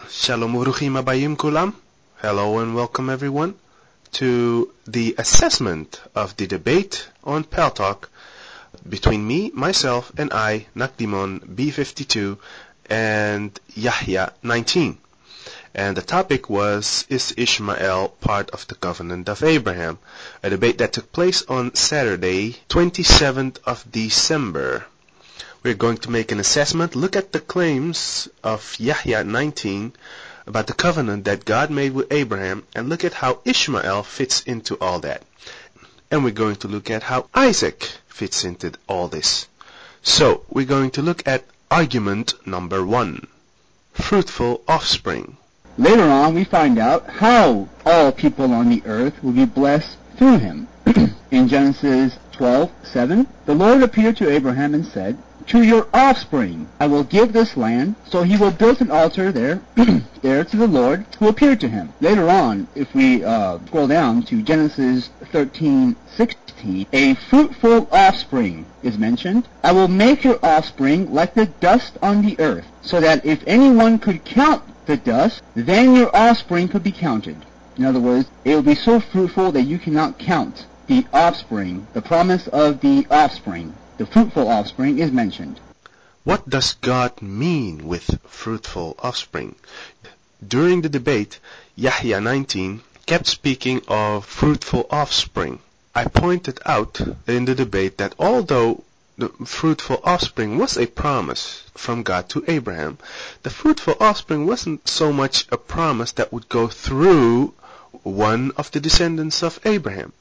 Shalom Uruchim Abayim Kulam. Hello and welcome everyone to the assessment of the debate on Pal Talk between me, myself, and I, NakdimonB52, and Yahya19. And the topic was, is Ishmael part of the covenant of Abraham? A debate that took place on Saturday, 27th of December. We're going to make an assessment, look at the claims of Yahya19 about the covenant that God made with Abraham, and look at how Ishmael fits into all that. And we're going to look at how Isaac fits into all this. So, we're going to look at argument number 1. Fruitful offspring. Later on, we find out how all people on the earth will be blessed through him. In Genesis 12:7, the Lord appeared to Abraham and said, "To your offspring I will give this land." So he will build an altar there, there to the Lord who appeared to him. Later on, if we scroll down to Genesis 13:16, a fruitful offspring is mentioned. "I will make your offspring like the dust on the earth, so that if anyone could count the dust, then your offspring could be counted." In other words, it will be so fruitful that you cannot count the offspring. The promise of the offspring, the fruitful offspring, is mentioned. What does God mean with fruitful offspring? During the debate, Yahya19 kept speaking of fruitful offspring. I pointed out in the debate that although the fruitful offspring was a promise from God to Abraham, the fruitful offspring wasn't so much a promise that would go through one of the descendants of Abraham.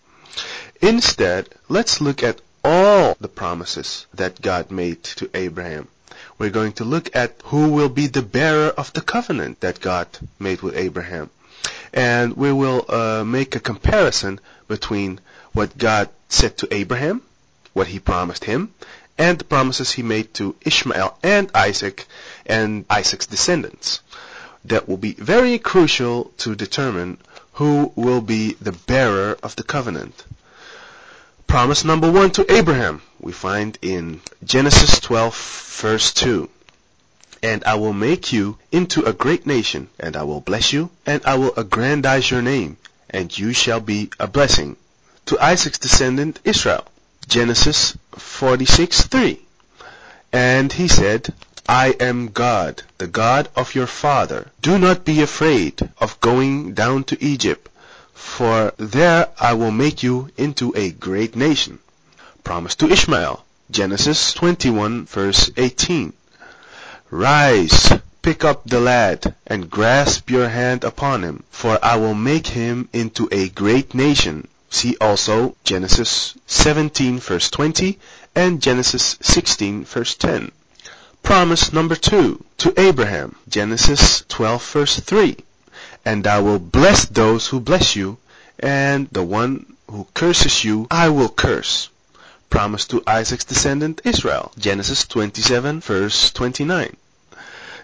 Instead, let's look at all the promises that God made to Abraham. We're going to look at who will be the bearer of the covenant that God made with Abraham. And we will make a comparison between what God said to Abraham, what he promised him, and the promises he made to Ishmael and Isaac's descendants. That will be very crucial to determine who will be the bearer of the covenant. Promise number 1 to Abraham, we find in Genesis 12, verse 2. "And I will make you into a great nation, and I will bless you, and I will aggrandize your name, and you shall be a blessing." To Isaac's descendant Israel, Genesis 46:3. "And he said, I am God, the God of your father. Do not be afraid of going down to Egypt, for there I will make you into a great nation." Promise to Ishmael, Genesis 21, verse 18. "Rise, pick up the lad, and grasp your hand upon him, for I will make him into a great nation." See also Genesis 17, verse 20, and Genesis 16, verse 10. Promise number 2 to Abraham, Genesis 12, verse 3. "And I will bless those who bless you, and the one who curses you I will curse." Promise to Isaac's descendant Israel, Genesis 27, verse 29.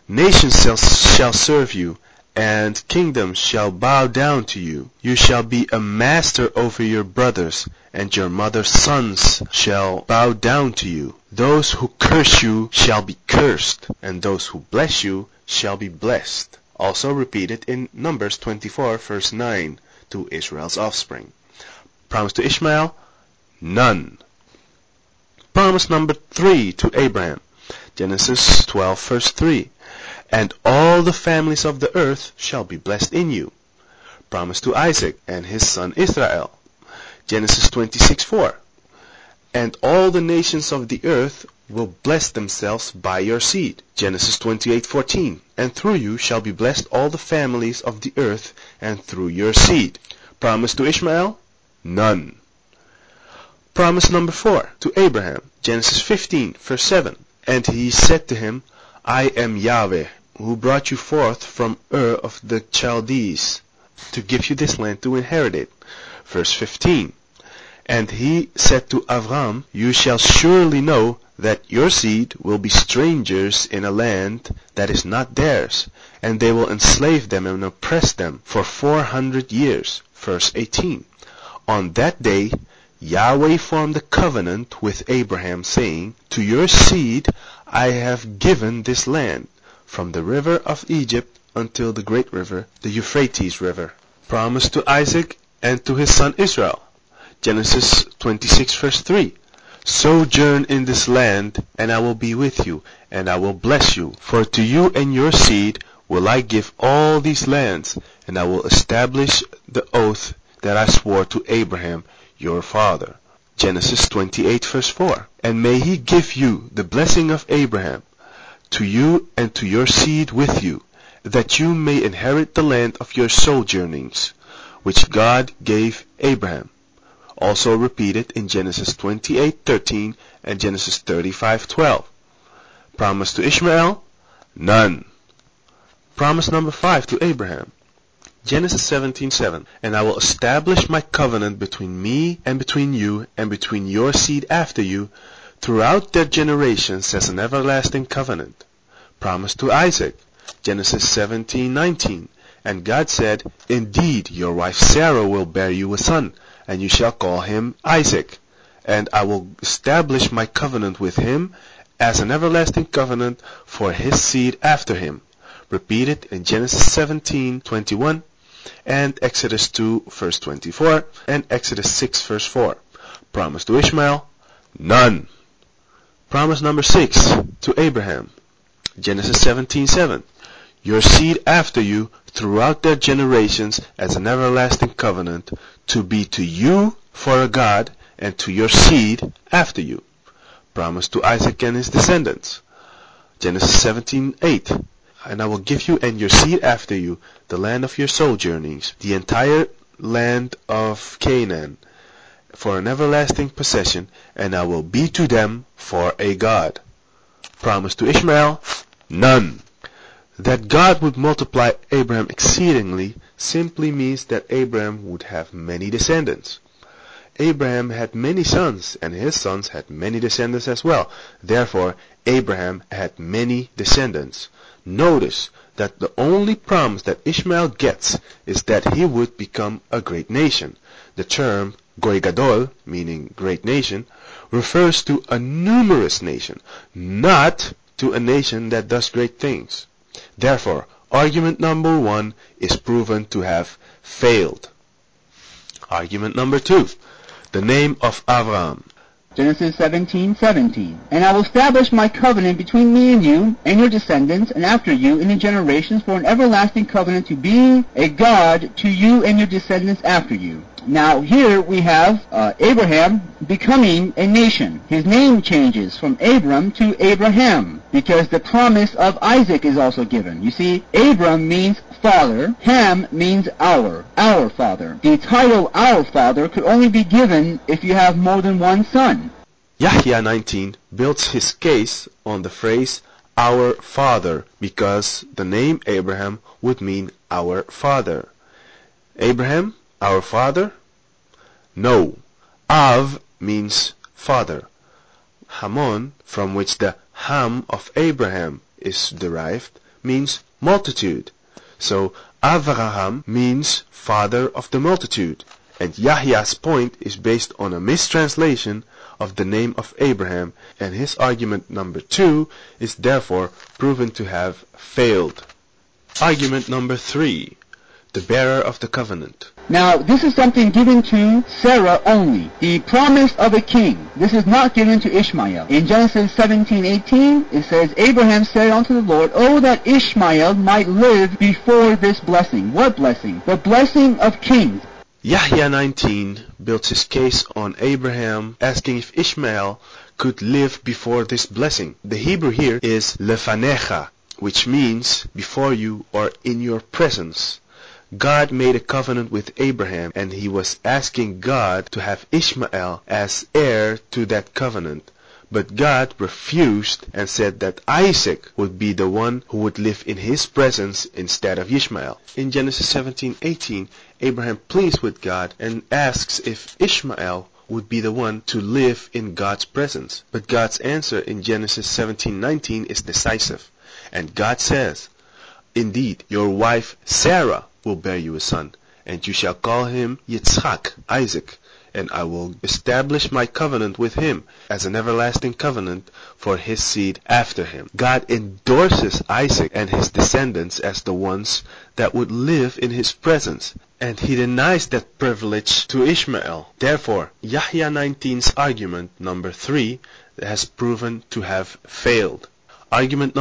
"Nations shall serve you, and kingdoms shall bow down to you. You shall be a master over your brothers, and your mother's sons shall bow down to you. Those who curse you shall be cursed, and those who bless you shall be blessed." Also repeated in Numbers 24, verse 9, to Israel's offspring. Promise to Ishmael? None. Promise number 3 to Abraham, Genesis 12, verse 3. "And all the families of the earth shall be blessed in you." Promise to Isaac and his son Israel, Genesis 26:4. "And all the nations of the earth will bless themselves by your seed," Genesis 28:14. "And through you shall be blessed all the families of the earth, and through your seed." Promise to Ishmael? None. Promise number 4 to Abraham, Genesis 15, verse 7. "And he said to him, I am Yahweh, who brought you forth from Ur of the Chaldees, to give you this land to inherit it." Verse 15. "And he said to Avram, you shall surely know that your seed will be strangers in a land that is not theirs, and they will enslave them and oppress them for 400 years. Verse 18. "On that day Yahweh formed a covenant with Abraham, saying, To your seed I have given this land, from the river of Egypt until the great river, the Euphrates River. Promise to Isaac and to his son Israel. Genesis 26 verse 3. Sojourn in this land, and I will be with you, and I will bless you. For to you and your seed will I give all these lands, and I will establish the oath that I swore to Abraham your father. Genesis 28 verse 4. And may he give you the blessing of Abraham, to you and to your seed with you, that you may inherit the land of your sojournings, which God gave Abraham. Also repeated in Genesis 28:13 and Genesis 35:12. Promise to Ishmael? None. Promise number 5 to Abraham. Genesis 17:7. And I will establish my covenant between me and between you and between your seed after you throughout their generations as an everlasting covenant. Promise to Isaac. Genesis 17:19. And God said, Indeed, your wife Sarah will bear you a son, and you shall call him Isaac. And I will establish my covenant with him as an everlasting covenant for his seed after him. Repeated in Genesis 17:21 and Exodus 2 verse 24 and Exodus 6 verse 4. Promise to Ishmael? None. Promise number 6 to Abraham. Genesis 17:7. Your seed after you throughout their generations as an everlasting covenant, to be to you for a God, and to your seed after you. Promise to Isaac and his descendants. Genesis 17:8. And I will give you and your seed after you the land of your sojournings, the entire land of Canaan, for an everlasting possession, and I will be to them for a God. Promise to Ishmael? None. That God would multiply Abraham exceedingly simply means that Abraham would have many descendants. Abraham had many sons, and his sons had many descendants as well. Therefore, Abraham had many descendants. Notice that the only promise that Ishmael gets is that he would become a great nation. The term Goy Gadol, meaning great nation, refers to a numerous nation, not to a nation that does great things. Therefore, argument number 1 is proven to have failed. Argument number 2. The name of Abraham. Genesis 17:17. And I will establish my covenant between me and you and your descendants and after you in the generations for an everlasting covenant to be a God to you and your descendants after you. Now here we have Abraham becoming a nation. His name changes from Abram to Abraham because the promise of Isaac is also given. You see, Abram means father, Ham means our father. The title our father could only be given if you have more than one son. Yahya19 builds his case on the phrase our father because the name Abraham would mean our father. Abraham, our father? No. Av means father. Hamon, from which the Ham of Abraham is derived, means multitude. So Avraham means father of the multitude. And Yahya's point is based on a mistranslation of the name of Abraham, and his argument number 2 is therefore proven to have failed. Argument number 3. The bearer of the covenant. Now, this is something given to Sarah only. The promise of a king. This is not given to Ishmael. In Genesis 17:18, it says, Abraham said unto the Lord, Oh, that Ishmael might live before this blessing. What blessing? The blessing of kings. Yahya19 builds his case on Abraham, asking if Ishmael could live before this blessing. The Hebrew here is lefanecha, which means before you or in your presence. God made a covenant with Abraham, and he was asking God to have Ishmael as heir to that covenant. But God refused and said that Isaac would be the one who would live in his presence instead of Ishmael. In Genesis 17:18, Abraham pleads with God and asks if Ishmael would be the one to live in God's presence. But God's answer in Genesis 17:19 is decisive. And God says, Indeed, your wife Sarah will bear you a son, and you shall call him Yitzchak, Isaac, and I will establish my covenant with him as an everlasting covenant for his seed after him. God endorses Isaac and his descendants as the ones that would live in his presence, and he denies that privilege to Ishmael. Therefore, Yahya19's argument number 3 has proven to have failed. Argument